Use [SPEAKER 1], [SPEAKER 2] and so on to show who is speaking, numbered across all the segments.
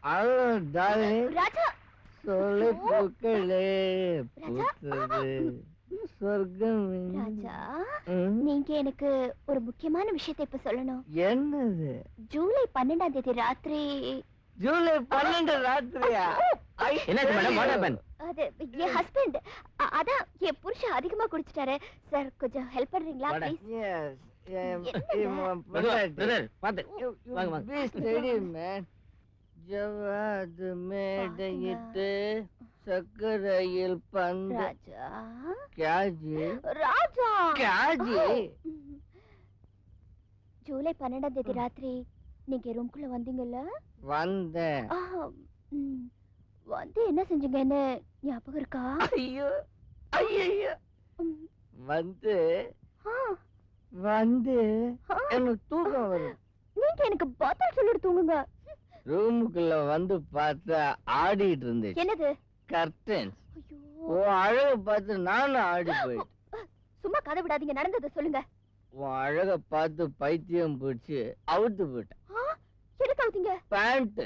[SPEAKER 1] Hello darling.
[SPEAKER 2] ராஜா
[SPEAKER 1] சொல்லி பூக்களே பூத்தது சொர்க்கம்.
[SPEAKER 2] ராஜா நீங்க எனக்கு ஒரு முக்கியமான விஷயத்தை இப்ப சொல்லணும்.
[SPEAKER 1] என்னது?
[SPEAKER 2] ஜூலை 12ஆம் தேதி ராத்திரி.
[SPEAKER 1] ஜூலை 12 ராத்திரியா?
[SPEAKER 3] என்னாச்சு மேடம்? What happen?
[SPEAKER 2] அது என் ஹஸ்பண்ட், அதான் என் புருஷன் அதிகமா குடிச்சிட்டாரு சார். கொஞ்சம் ஹெல்ப் பண்றீங்களா ப்ளீஸ்?
[SPEAKER 3] பிரதர் பாத்து வாங்க வாங்க.
[SPEAKER 1] Be steady man. ஜவாது மேடையிட்டு சக்கரையில் பந்து.
[SPEAKER 2] ராஜா
[SPEAKER 1] கியாஜி
[SPEAKER 2] ராஜா
[SPEAKER 1] கியாஜி.
[SPEAKER 2] ஜூலை 12ஆம் தேதி ராத்திரி நீங்க ரூம்குள்ள வந்தீங்கல்ல?
[SPEAKER 1] வந்தேன்.
[SPEAKER 2] வந்து என்ன செஞ்சீங்கன்னு ஞாபகம் இருக்கா?
[SPEAKER 1] ஐயோ ஐயோ. வந்து வந்து எனக்கு தூக்கம் வரும்.
[SPEAKER 2] நீங்க எனக்கு பதில் சொல்லிட்டு தூங்குங்க.
[SPEAKER 1] ரூமுக்குள்ள வந்து பார்த்தா ஆடிட்டு இருந்துச்சு.
[SPEAKER 2] என்னது?
[SPEAKER 1] கர்டன்ஸ்.
[SPEAKER 2] ஐயோ
[SPEAKER 1] உன் அழக பார்த்து நானும் ஆடி போயிட்டேன்.
[SPEAKER 2] சும்மா கதை விடாதீங்க, நடந்ததை சொல்லுங்க.
[SPEAKER 1] உன் அழக பார்த்து பைத்தியம் பிடிச்சு அவுத்து போயிட்டேன்.
[SPEAKER 2] எதுக்கு அவுத்தீங்க?
[SPEAKER 1] பேண்ட்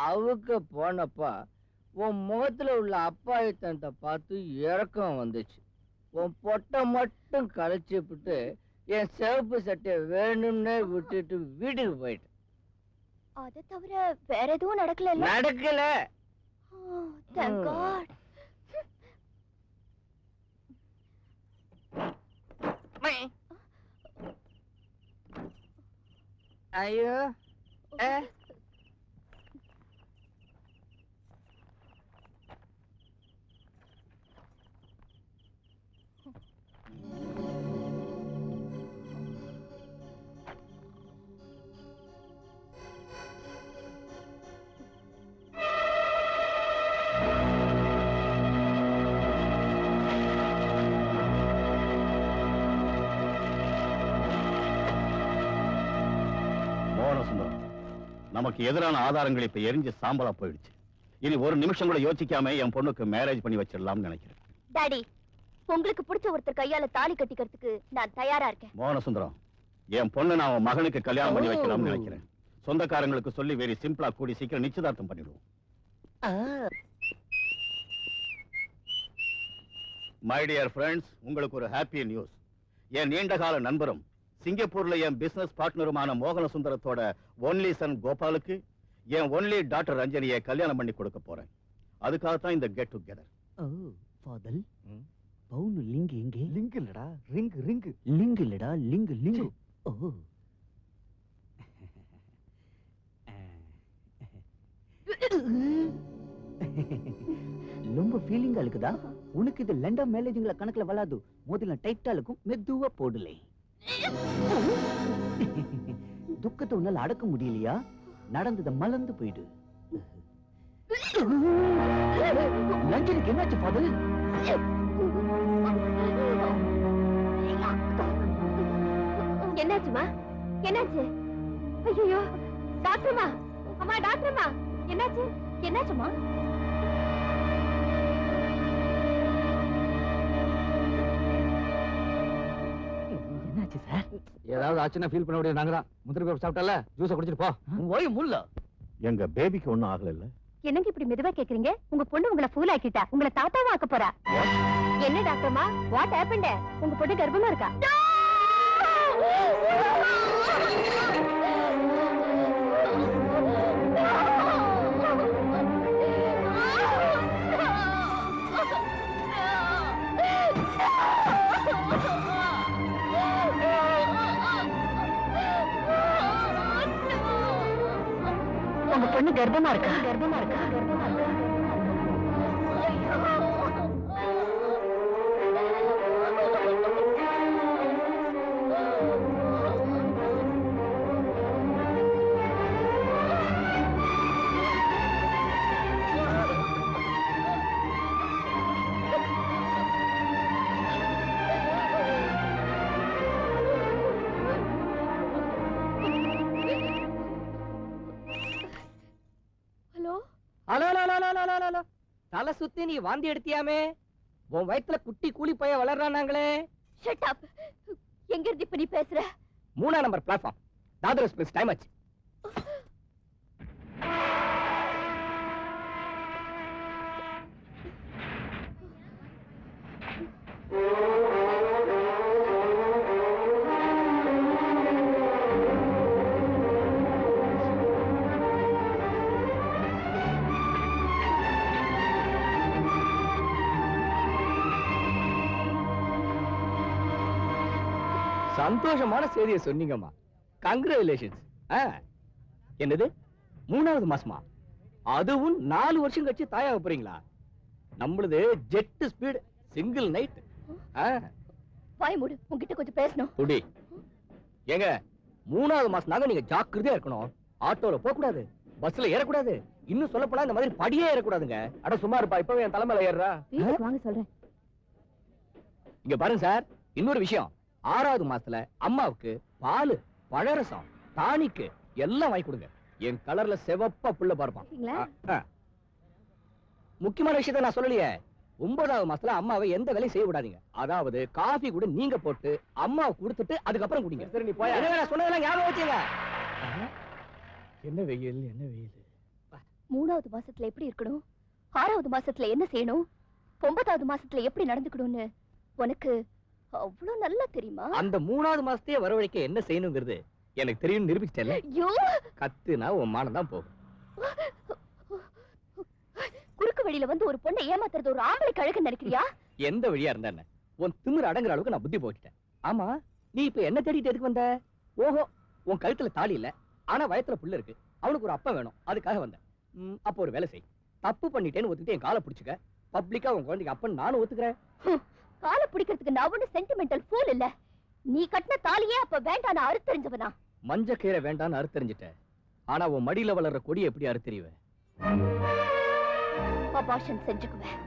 [SPEAKER 1] அவுக்க போனப்பா உன் முகத்துல உள்ள அப்பாயத்தனத்தை பார்த்து இறக்கம் வந்துச்சு. உன் பொட்டை மட்டும் களைச்சிவிட்டு என் சிவப்பு சட்டையை வேணும்னே விட்டுட்டு வீட்டுக்கு போயிட்டேன்.
[SPEAKER 2] அதை தவிர வேற எதுவும் நடக்கல?
[SPEAKER 1] நடக்கல.
[SPEAKER 2] Thank God.
[SPEAKER 1] ஐயோ
[SPEAKER 4] நமக்கு எதிரான ஆதாரங்கள் இப்ப எரிஞ்சு சாம்பலா போயிடுச்சு. இனி ஒரு நிமிஷம் கூட யோசிக்காம என் பொண்ணுக்கு மேரேஜ் பண்ணி வச்சிடலாம்னு நினைக்கிறேன்.
[SPEAKER 2] டாடி, உங்களுக்கு பிடிச்ச ஒருத்தர் கையால தாலி கட்டிக்கிறதுக்கு நான் தயாரா இருக்கேன்.
[SPEAKER 4] மோகனசுந்தரம், என் பொண்ணு நான் உன் மகனுக்கு கல்யாணம் பண்ணி வைக்கலாம்னு நினைக்கிறேன். சொந்தக்காரங்களுக்கு சொல்லி வெரி சிம்பிளா கூடி சீக்கிரம் நிச்சயதார்த்தம் பண்ணிடுவோம். மை டியர் ஃப்ரெண்ட்ஸ், உங்களுக்கு ஒரு ஹாப்பி நியூஸ். என் நீண்டகால நண்பரும் சிங்கப்பூர்ல என் பிசினஸ் பார்ட்னருமான மோகனசுந்தரத்தோட ஒன்லி சன் கோபாலுக்கு என் ஒன்லி டாக்டர் ரஞ்சனியை கல்யாணம் பண்ணி கொடுக்க போறேன். அதுக்காகத்தான் இந்த கெட் டுகெதர்.
[SPEAKER 3] ஓ ஃபாதர், பவுன் லிங்க் எங்கே?
[SPEAKER 1] லிங்க் இல்லடா, ரிங் ரிங்.
[SPEAKER 3] லிங்க் இல்லடா, லிங்க் லிங்க். ஓ ரொம்ப ஃபீலிங்கா இருக்குதா? உனக்கு இது லண்டன் மேலேஜ்ங்கள கணக்குல வளாது. மோதில டைட்டாலுக்கும் மெதுவா போடலை. துக்கத்தை உன்னால அடக்க முடியலையா? நடந்ததை மலர்ந்து போயிடு. லஞ்சனுக்கு என்னாச்சு ஃபாதர்?
[SPEAKER 2] என்னாச்சுமா? என்னாச்சு? ஐயோ டாக்டர்மா, அம்மா டாக்டர்மா, என்னாச்சு? என்னாச்சுமா?
[SPEAKER 3] என்னாச்சு சார்?
[SPEAKER 5] ஏதாவது ஆச்சுன்னா ஃபீல் பண்ண முடியாது. நாங்க தான் முந்திரி பேப்பர் சாப்பிட்டல, ஜூஸை குடிச்சிட்டு போ.
[SPEAKER 3] ஓய் முல்ல.
[SPEAKER 4] எங்க பேபிக்கு ஒண்ணும் ஆகல இல்ல?
[SPEAKER 2] என்னங்க இப்படி மெதுவா கேக்குறீங்க? உங்க பொண்ணு உங்களை ஃபூல் ஆக்கிட்டா. உங்களை தாத்தாவா ஆக்க போறா. என்ன டாக்டர்மா, வாட் ஹேப்பன்ட்? உங்க பொண்ணு கர்ப்பமா இருக்கா? உங்க பொண்ணு கர்ப்பமா இருக்கா? கர்ப்பமா இருக்கா? கர்ப்பமா இருக்கா?
[SPEAKER 3] தலை சுத்தி நீ வாந்தி எடுத்தியாமே? உன் வயித்துல குட்டி கூலி பைய வளர்றானாங்களே.
[SPEAKER 2] Shut up. எங்க இருந்து இப்ப நீ பேசுற?
[SPEAKER 3] 3ஆம் number platform. Dadar express time ஆச்சு.
[SPEAKER 1] சந்தோஷமான செய்தியை சொன்னீங்கம்மா. கங்க்ராச்சுலேஷன்ஸ். என்னது 3வது மாசமா? அதுவும் 4 வருஷம் கழிச்சு தாயாக போறீங்களா? நம்மளுது ஜெட் ஸ்பீட் சிங்கிள் நைட்.
[SPEAKER 2] வாய் மூடு, உன்கிட்ட கொஞ்சம் பேசணும்.
[SPEAKER 1] துடி. ஏங்க 3வது மாசம்னாங்க நீங்க ஜாக்கிரதையா இருக்கணும். ஆட்டோல போக கூடாது, பஸ்ல ஏறக்கூடாது, இன்னும் சொல்ல போனா இந்த மாதிரி படியே ஏறக்கூடாதுங்க. அட சும்மா இருப்பா, இப்பவே என் தலைமையில ஏறுறா.
[SPEAKER 2] வீட்டுக்கு வாங்க சொல்றேன்.
[SPEAKER 1] இங்க பாருங்க சார், இன்னொரு விஷயம். 6வது மாசத்துல அம்மாவுக்கு பால், பழரசம், டானிக்கு எல்லாம் வாங்கி கொடுங்க. என் கலர்ல செவப்பா புள்ள பார்ப்பான்.
[SPEAKER 2] இருக்கீங்களா?
[SPEAKER 1] முக்கியமான விஷயத்த நான் சொல்லலையே. 9வது மாசத்துல அம்மாவை எந்த வேலையும் செய்ய விடாதீங்க. அதாவது காஃபி கூட நீங்க போட்டு அம்மாவை கொடுத்துட்டு அதுக்கப்புறம் குடிங்க. சரி நீ போய். நான் சொன்னதெல்லாம் ஞாபகம் வச்சுங்க. என்ன வெயில், என்ன வெயில்.
[SPEAKER 2] 3வது மாசத்துல எப்படி இருக்கணும், 6வது மாசத்துல என்ன செய்யணும், 9வது மாசத்துல எப்படி நடந்துக்கணும்னு உனக்கு அவ்வளவு நல்லா தெரியுமா?
[SPEAKER 1] அந்த 3வது மாசத்தையே வரவழைக்க என்ன செய்யணுங்கிறது எனக்கு தெரியும் நிரூபிச்சிட்டேன்ல.
[SPEAKER 2] ஐயோ,
[SPEAKER 1] கத்துனா உன் மானம் தான் போகும்.
[SPEAKER 2] குறுக்கு வழியில வந்து ஒரு பொண்ணை ஏமாத்துறது ஒரு ஆம்பளை கழகு நினைக்கிறியா?
[SPEAKER 1] எந்த வழியா இருந்தா என்ன, உன் திமிரு அடங்குற அளவுக்கு நான் புத்தி போட்டுட்டேன். ஆமா, நீ இப்ப என்ன தேடிட்டு எதுக்கு வந்த? ஓஹோ, உன் கழுத்துல தாலி இல்ல, ஆனா வயத்துல புள்ள இருக்கு, அவனுக்கு ஒரு அப்பா வேணும், அதுக்காக வந்தேன். அப்போ ஒரு வேலை செய். தப்பு பண்ணிட்டேன்னு ஒத்துக்கிட்டு என் காலை பிடிச்சுக்க. பப்ளிக்கா உன் குழந்தைக்கு அப்பன் நானும் ஒத்துக்கிறேன்.
[SPEAKER 2] காலை பிடிக்கிறதுக்கு நான் ஒண்ணு சென்டிமெண்டல் ஃபூல் இல்ல. நீ கட்டின தாலியே அப்ப வேண்டாம் நான் அறுத்தறிஞ்சவனா?
[SPEAKER 1] மஞ்ச கீரை வேண்டான்னு அறுத்தறிஞ்சிட்டேன். ஆனா உன் மடியில வளர்ற கொடி எப்படி அறுத்தறிவேன்?
[SPEAKER 2] அபார்ஷன் செஞ்சுக்குவேன்.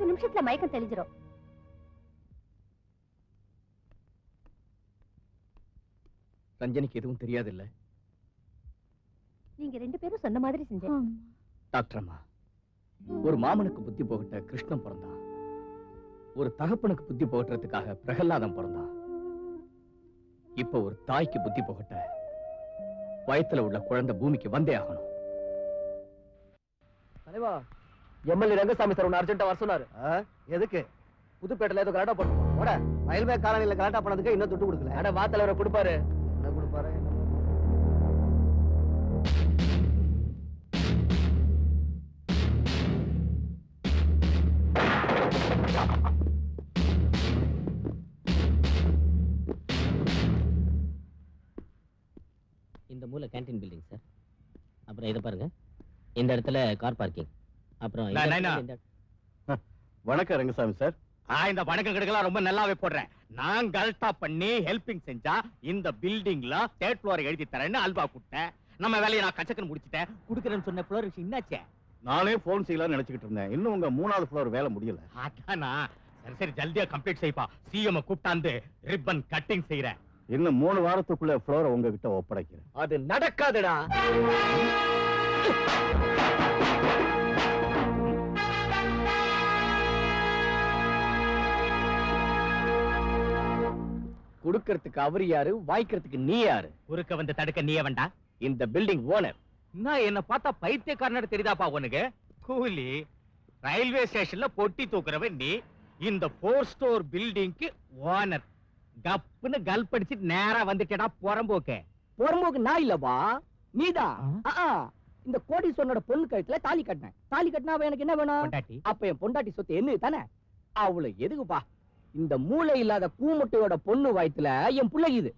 [SPEAKER 2] நிமிஷத்துல மயக்கம் தெளிஞ்சிரும்.
[SPEAKER 1] ரஞ்சனிக்கு எதுவும் தெரியாது இல்ல?
[SPEAKER 2] நீங்க 2 பேரும் சொன்ன மாதிரி செஞ்சேன்.
[SPEAKER 1] டாக்டர் அம்மா, ஒரு மாமனுக்கு புத்தி போகட்ட கிருஷ்ணன் பிறந்தான். ஒரு தகப்பனுக்கு புத்தி போகட்டுறதுக்காக பிரகலாதன் பிறந்தான். இப்ப ஒரு தாய்க்கு புத்தி போகட்ட வயத்துல உள்ள குழந்தை பூமிக்கு வந்தே ஆகணும். தலைவா, எம்எல்ஏ ரங்கசாமி சார் ஒன்னு அர்ஜென்ட்டா வர சொன்னாரு.
[SPEAKER 3] எதுக்கு?
[SPEAKER 1] புதுப்பேட்டையில ஏதோ கலாட்டா போட்டு
[SPEAKER 3] ரயில்வே காலனில கலாட்டா பண்ணதுக்கு இன்னும் துட்டு கொடுக்கல.
[SPEAKER 1] அட வா தலைவரை கொடுப்பாரு.
[SPEAKER 3] என்ன கொடுப்பாரு?
[SPEAKER 6] இந்த மூல கேண்டீன் பில்டிங் சார். அப்புறம் இத பாருங்க, இந்த இடத்துல கார் பார்க்கிங். அப்புறம்
[SPEAKER 4] வணக்கம் ரங்கசாமி சார்.
[SPEAKER 7] இந்த வணக்கம் கிடைக்கலாம் ரொம்ப நல்லாவே போடுறேன். நான் கல்டா பண்ணி ஹெல்பிங் செஞ்சா இந்த பில்டிங்ல 3rd ஃப்ளோர் எழுதி தரேன்னு அல்வா கொடுத்தேன். நம்ம வேலையை நான் கச்சக்கன்னு முடிச்சிட்டேன். குடுக்கறேன்னு சொன்ன ஃப்ளோர் என்னாச்சே?
[SPEAKER 4] நானே போன் செய்யலாம்னு நினைச்சுக்கிட்டு இருந்தேன். இன்னும் உங்க 3வது ஃப்ளோர் வேலை முடியல.
[SPEAKER 7] அதானா? சரி சரி, ஜல்தியா கம்ப்ளீட் செய்ப்பா. சிஎம் கூப்பிட்டாந்து ரிப்பன் கட்டிங் செய்யறேன்.
[SPEAKER 4] இன்னும் 3 வாரத்துக்குள்ள ஃப்ளோரை உங்ககிட்ட ஒப்படைக்கிறேன்.
[SPEAKER 1] அது நடக்காதுடா. குடுக்கிறதுக்கு அவர் யாரு, வாய்க்கிறதுக்கு நீ யாரு?
[SPEAKER 7] குறுக்க வந்து தடுக்க நீயே வேண்டா.
[SPEAKER 1] இந்த பில்டிங் ஓனர்.
[SPEAKER 7] நான் என்ன பார்த்தா பைத்தியக்காரனோட தெரியுதாப்பா உனக்கு? கூலி ரயில்வே ஸ்டேஷன்ல பொட்டி தூக்குறவன் நீ. இந்த 4 ஸ்டோர் பில்டிங்க்கு ஓனர். கப்புன்னு கல் படிச்சுட்டு நேரா வந்துட்டேடா புறம்போக்க.
[SPEAKER 1] புறம்போக்கு நான் இல்லப்பா, நீதான். இந்த கோடீஸ்வரனோட பொண்ணு கழுத்துல தாலி கட்டினேன். தாலி கட்டினா அவ எனக்கு என்ன வேணும்?
[SPEAKER 7] பொண்டாட்டி.
[SPEAKER 1] அப்ப என் பொண்டாட்டி சொத்து என்ன தானே? அவளை எதுக்குப்பா? இந்த மூளை இல்லாத கூமுட்டையோட பொண்ணு வயித்துல என் புள்ள இது.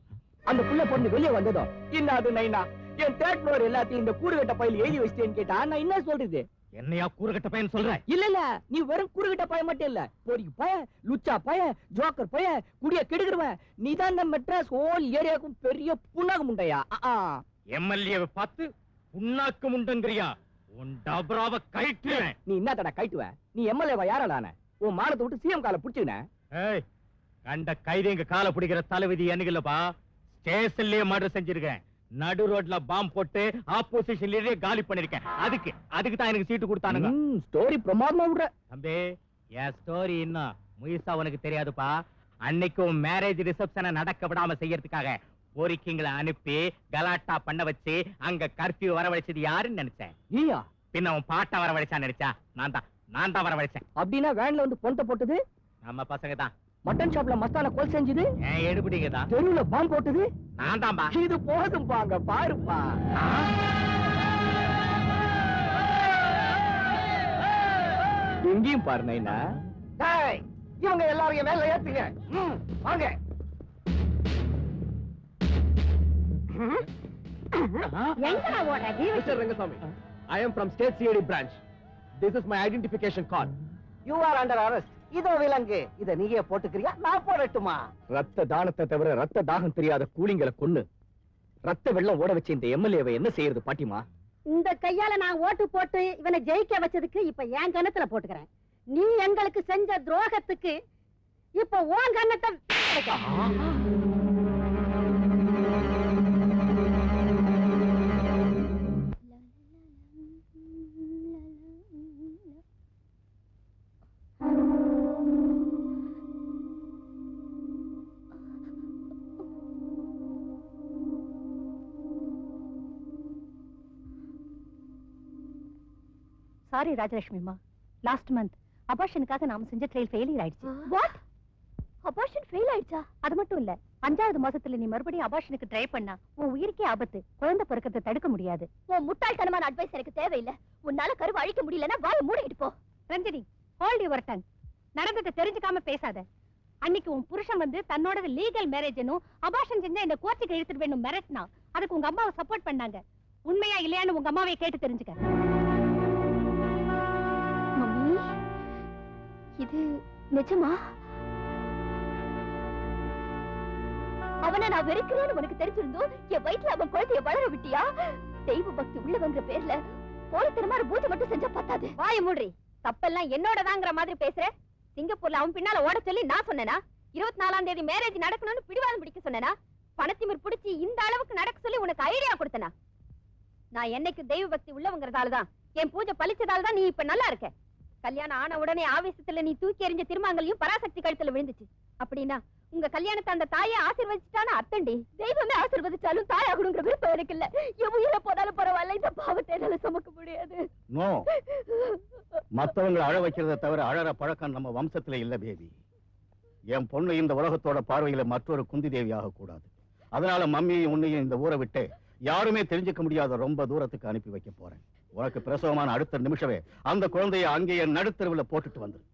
[SPEAKER 1] அந்த புள்ள பொண்ணு வெளியே வந்ததும் இன்னாது நைனா என் 3rd ஃப்ளோர் எல்லாத்தையும் இந்த கூறுகட்ட பையில எழுதி வச்சிட்டேன்னு கேட்டா நான் என்ன சொல்றது?
[SPEAKER 7] என்னையா கூறுகட்ட பையன் சொல்ற?
[SPEAKER 1] இல்ல இல்ல, நீ வெறும் கூறுகட்ட பையன் மட்டும் இல்ல, பொறிக்கு பையன், லுச்சா பையன், ஜோக்கர் பையன், குடிய கெடுக்கிறவன். நீதான் இந்த மெட்ராஸ் ஹோல் ஏரியாவுக்கும் பெரிய புண்ணாக்கு முண்டையா.
[SPEAKER 7] எம்எல்ஏவை பார்த்து புண்ணாக்கு முண்டங்கிறியா? உன் டபராவை கைட்டுறேன்.
[SPEAKER 1] நீ என்ன தடா கைட்டுவ? நீ எம்எல்ஏவா யாராடான? உன் மானத்தை விட்டு சிஎம் கால புடிச்சுன.
[SPEAKER 7] ஏய், கண்ட கைதிங்க கால பிடிக்கிற தலைவிதி என்னகில்லப்பா. ஸ்டேஷன்லயே மர்டர் செஞ்சிருக்கேன். நடு ரோட்ல பாம் போட்டு ஆப்போசிஷன்லயே காலி பண்ணிருக்கேன். அதுக்கு தான் எனக்கு சீட்டு கொடுத்தானுங்க.
[SPEAKER 1] ஸ்டோரி பிரமாதமா விடுற
[SPEAKER 7] தம்பி. என் ஸ்டோரி இன்னும் முழுசா உனக்கு தெரியாதுப்பா. அன்னைக்கு உன் மேரேஜ் ரிசப்ஷனை நடக்க விடாம செய்யறதுக்காக போரிக்கிங்களை அனுப்பி கலாட்டா பண்ண வச்சு அங்க கர்ஃபியூ வரவழைச்சது யாருன்னு நினைச்சேன்?
[SPEAKER 1] நீயா?
[SPEAKER 7] பின்ன உன் பாட்டா வரவழைச்சா நினைச்சா? நான் தான் வரவழைச்சேன்.
[SPEAKER 1] அப்படின்னா வேன்ல வந்து பொண்ட போட்டது
[SPEAKER 7] நம்ம பசங்க தான்.
[SPEAKER 1] மட்டன் ஷாப்ல மஸ்தான கோல் செஞ்சது,
[SPEAKER 7] ஏன் எடுபிடிங்க தான்
[SPEAKER 1] தெருவுல பாம்பு போட்டது,
[SPEAKER 7] நான் தான்பா.
[SPEAKER 1] இது போதும் பாங்க பாருப்பா.
[SPEAKER 5] எங்கேயும் பாரு நைனா.
[SPEAKER 1] டேய், இவங்க எல்லாரையும் மேல ஏத்துங்க. வாங்க.
[SPEAKER 2] எங்கடா ஓடுறது?
[SPEAKER 5] Mister Rangasamy, I am from State CID branch. This is my identification card.
[SPEAKER 1] You are under arrest. இதோ விலங்கு. இத நீயே போட்டுக்கிறியா, நான் போடட்டுமா?
[SPEAKER 5] ரத்த தானத்தை தவிர ரத்த தாகம் தெரியாத கூலிங்களை கொன்னு ரத்த வெள்ளம் ஓட வச்ச இந்த எம்எல்ஏவை என்ன செய்யறது பாட்டிமா?
[SPEAKER 8] இந்த கையால நான் ஓட்டு போட்டு இவனை ஜெயிக்க வச்சதுக்கு இப்ப என் கணத்துல போட்டுக்கிறேன். நீ எங்களுக்கு செஞ்ச துரோகத்துக்கு இப்ப உன் கண்ணத்தை சாரி ராஜலட்சுமிமா, லாஸ்ட் மந்த் அபார்ஷனுக்காக நாம செஞ்ச ட்ரையல் ஃபெயிலியர் ஆயிடுச்சு.
[SPEAKER 2] வாட்? அபார்ஷன் ஃபெயில் ஆயிடுச்சா?
[SPEAKER 8] அது மட்டும் இல்ல, 5வது மாசத்துல நீ மறுபடியும் அபார்ஷனுக்கு ட்ரை பண்ணா உன் உயிருக்கே ஆபத்து. குழந்தை பிறக்கத்தை தடுக்க முடியாது.
[SPEAKER 2] உன் முட்டாள்தனமான அட்வைஸ் எனக்கு தேவையில்லை. உன்னால கருவை அழிக்க முடியலன்னா வாயை மூடிக்கிட்டு போ.
[SPEAKER 8] Ranjini, hold your tongue. நடந்ததை தெரிஞ்சுக்காம பேசாத. அன்னைக்கு உன் புருஷன் வந்து தன்னோட லீகல் மேரேஜ்னும் அபார்ஷன் செஞ்சா இந்த கோர்ட்டுக்கு இழுத்துட்டு வேணும் மிரட்டினா அதுக்கு உங்க அம்மாவை சப்போர்ட் பண்ணாங்க. உண்மையா இல்லையான்னு உங்க அம்மாவை கேட்டு தெரிஞ்சுக்க.
[SPEAKER 2] மம்மி, இது நிஜமா? அவனை நான் வெறுக்கிறேன்னு உனக்கு தெரிஞ்சிருந்தோம் என் வயிற்றுல அவன் குழந்தைய வளர விட்டியா? தெய்வ பக்தி உள்ளவங்கிற பேர்ல போலத்தனமான பூஜை மட்டும் செஞ்சா பத்தாது.
[SPEAKER 8] வாய மூடி. தப்பெல்லாம் என்னோடதாங்கிற மாதிரி பேசுற. சிங்கப்பூர்ல அவன் பின்னால ஓட சொல்லி நான் சொன்னேனா? 24ஆம் தேதி மேரேஜ் நடக்கணும்னு பிடிவாதம் பிடிக்க சொன்னேனா? பணத்திமிர் பிடிச்சி இந்த அளவுக்கு நடக்க சொல்லி உனக்கு ஐடியா கொடுத்தனா? நான் என்னைக்கு தெய்வ பக்தி உள்ளவங்கிறதாலதான் என் பூஜை பலிச்சதால்தான் நீ இப்ப நல்லா இருக்க. கல்யாணம் ஆன உடனே ஆவேசத்துல நீ தூக்கி எறிஞ்ச திருமாங்கல்யும் பராசக்தி கழுத்துல விழுந்துச்சு. அப்படின்னா உங்க கல்யாணத்தை அந்த தாயை ஆசீர்வதிச்சுட்டான்னு அர்த்தண்டி.
[SPEAKER 2] தெய்வமே ஆசீர்வதிச்சாலும் தாயாகணுங்கிற விருப்பம் எனக்கு இல்ல. என் உயிரை போனாலும் பரவாயில்ல, இந்த பாவத்தை என்னால சுமக்க முடியாது.
[SPEAKER 4] நோ, மத்தவங்களை அழ வைக்கிறத தவிர அழற பழக்கம் நம்ம வம்சத்துல இல்ல பேபி. என் பொண்ணு இந்த உலகத்தோட பார்வையில மற்றொரு குந்தி தேவி ஆக கூடாது. அதனால மம்மியும் உன்னையும் இந்த ஊரை விட்டு யாருமே தெரிஞ்சுக்க முடியாத ரொம்ப தூரத்துக்கு அனுப்பி வைக்க போறேன். உனக்கு பிரசவமான அடுத்த நிமிஷமே அந்த குழந்தைய அங்கேயே நடுத்தருவில் போட்டுட்டு வந்துரு.